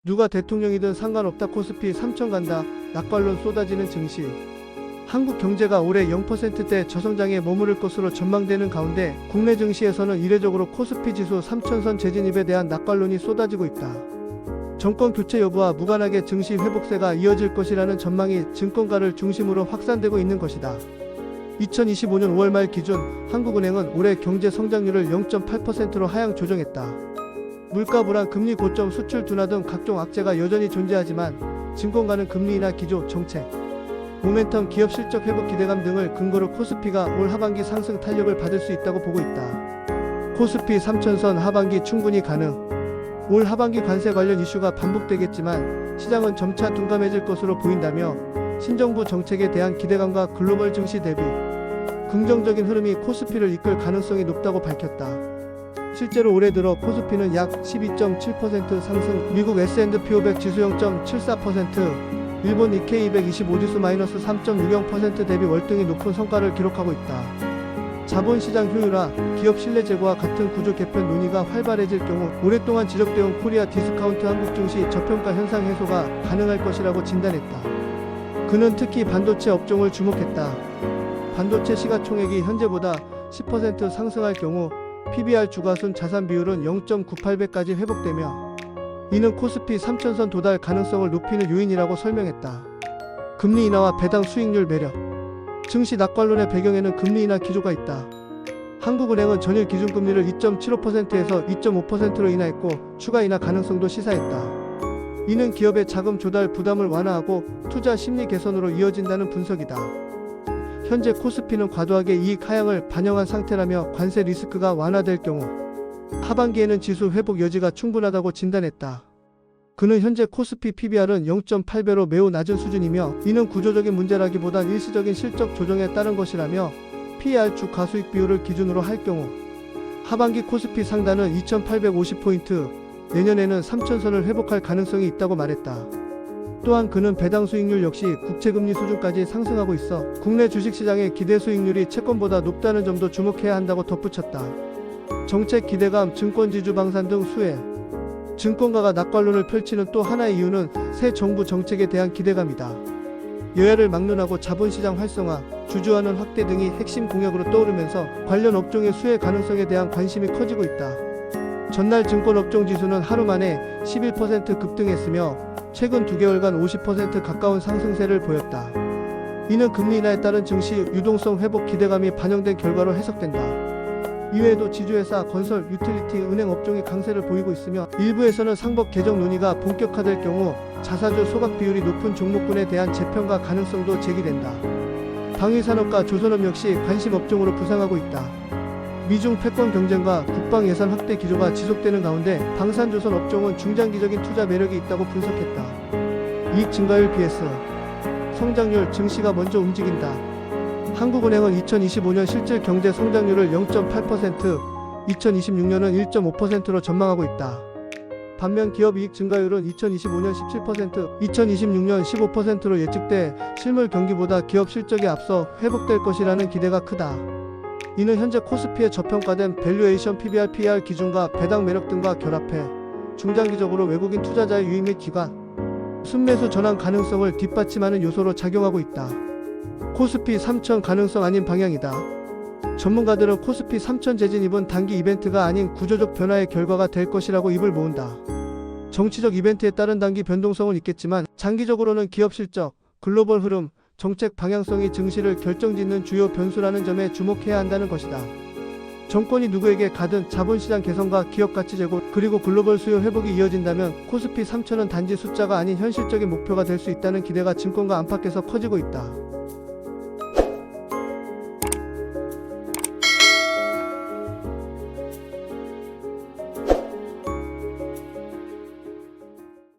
누가 대통령이든 상관없다. 코스피 3천 간다. 낙관론 쏟아지는 증시. 한국 경제가 올해 0%대 저성장에 머무를 것으로 전망되는 가운데 국내 증시에서는 이례적으로 코스피 지수 3천선 재진입에 대한 낙관론이 쏟아지고 있다. 정권 교체 여부와 무관하게 증시 회복세가 이어질 것이라는 전망이 증권가를 중심으로 확산되고 있는 것이다. 2025년 5월 말 기준 한국은행은 올해 경제 성장률을 0.8%로 하향 조정했다. 물가 불안, 금리 고점, 수출 둔화 등 각종 악재가 여전히 존재하지만 증권가는 금리 인하 기조, 정책, 모멘텀, 기업 실적 회복 기대감 등을 근거로 코스피가 올 하반기 상승 탄력을 받을 수 있다고 보고 있다. 코스피 3천선 하반기 충분히 가능. 올 하반기 관세 관련 이슈가 반복되겠지만 시장은 점차 둔감해질 것으로 보인다며 신정부 정책에 대한 기대감과 글로벌 증시 대비 긍정적인 흐름이 코스피를 이끌 가능성이 높다고 밝혔다. 실제로 올해 들어 코스피는 약 12.7% 상승, 미국 S&P 500 지수 0.74%, 일본 니케이 225 지수 마이너스 3.60% 대비 월등히 높은 성과를 기록하고 있다. 자본시장 효율화, 기업 신뢰 제고와 같은 구조 개편 논의가 활발해질 경우 오랫동안 지적되어 코리아 디스카운트 한국 증시 저평가 현상 해소가 가능할 것이라고 진단했다. 그는 특히 반도체 업종을 주목했다. 반도체 시가총액이 현재보다 10% 상승할 경우 PBR 주가순 자산 비율은 0.98배까지 회복되며 이는 코스피 3천선 도달 가능성을 높이는 요인이라고 설명했다. 금리 인하와 배당 수익률 매력. 증시 낙관론의 배경에는 금리 인하 기조가 있다. 한국은행은 전일 기준금리를 2.75%에서 2.5%로 인하했고 추가 인하 가능성도 시사했다. 이는 기업의 자금 조달 부담을 완화하고 투자 심리 개선으로 이어진다는 분석이다. 현재 코스피는 과도하게 이익 하향을 반영한 상태라며 관세 리스크가 완화될 경우 하반기에는 지수 회복 여지가 충분하다고 진단했다. 그는 현재 코스피 PBR은 0.8배로 매우 낮은 수준이며 이는 구조적인 문제라기보단 일시적인 실적 조정에 따른 것이라며 PER 주 가수익 비율을 기준으로 할 경우 하반기 코스피 상단은 2850포인트, 내년에는 3천선을 회복할 가능성이 있다고 말했다. 또한 그는 배당 수익률 역시 국채금리 수준까지 상승하고 있어 국내 주식시장의 기대 수익률이 채권보다 높다는 점도 주목해야 한다고 덧붙였다. 정책 기대감, 증권지주 방산 등 수혜. 증권가가 낙관론을 펼치는 또 하나의 이유는 새 정부 정책에 대한 기대감이다. 여야를 막론하고 자본시장 활성화, 주주환원 확대 등이 핵심 공약으로 떠오르면서 관련 업종의 수혜 가능성에 대한 관심이 커지고 있다. 전날 증권업종 지수는 하루 만에 11% 급등했으며 최근 2개월간 50% 가까운 상승세를 보였다. 이는 금리 인하에 따른 증시 유동성 회복 기대감이 반영된 결과로 해석된다. 이외에도 지주회사, 건설, 유틸리티, 은행 업종이 강세를 보이고 있으며 일부에서는 상법 개정 논의가 본격화될 경우 자사주 소각 비율이 높은 종목군에 대한 재평가 가능성도 제기된다. 방위산업과 조선업 역시 관심 업종으로 부상하고 있다. 미중 패권 경쟁과 국방 예산 확대 기조가 지속되는 가운데 방산조선 업종은 중장기적인 투자 매력이 있다고 분석했다. 이익 증가율 vs 성장률, 증시가 먼저 움직인다. 한국은행은 2025년 실질 경제 성장률을 0.8%, 2026년은 1.5%로 전망하고 있다. 반면 기업 이익 증가율은 2025년 17%, 2026년 15%로 예측돼 실물 경기보다 기업 실적이 앞서 회복될 것이라는 기대가 크다. 이는 현재 코스피의 저평가된 밸류에이션 PBR, PER 기준과 배당 매력 등과 결합해 중장기적으로 외국인 투자자의 유입 및 기관, 순매수 전환 가능성을 뒷받침하는 요소로 작용하고 있다. 코스피 3천 가능성 아닌 방향이다. 전문가들은 코스피 3천 재진입은 단기 이벤트가 아닌 구조적 변화의 결과가 될 것이라고 입을 모은다. 정치적 이벤트에 따른 단기 변동성은 있겠지만 장기적으로는 기업 실적, 글로벌 흐름, 정책 방향성이 증시를 결정짓는 주요 변수라는 점에 주목해야 한다는 것이다. 정권이 누구에게 가든 자본시장 개선과 기업 가치 제고 그리고 글로벌 수요 회복이 이어진다면 코스피 3천은 단지 숫자가 아닌 현실적인 목표가 될 수 있다는 기대가 증권가 안팎에서 커지고 있다.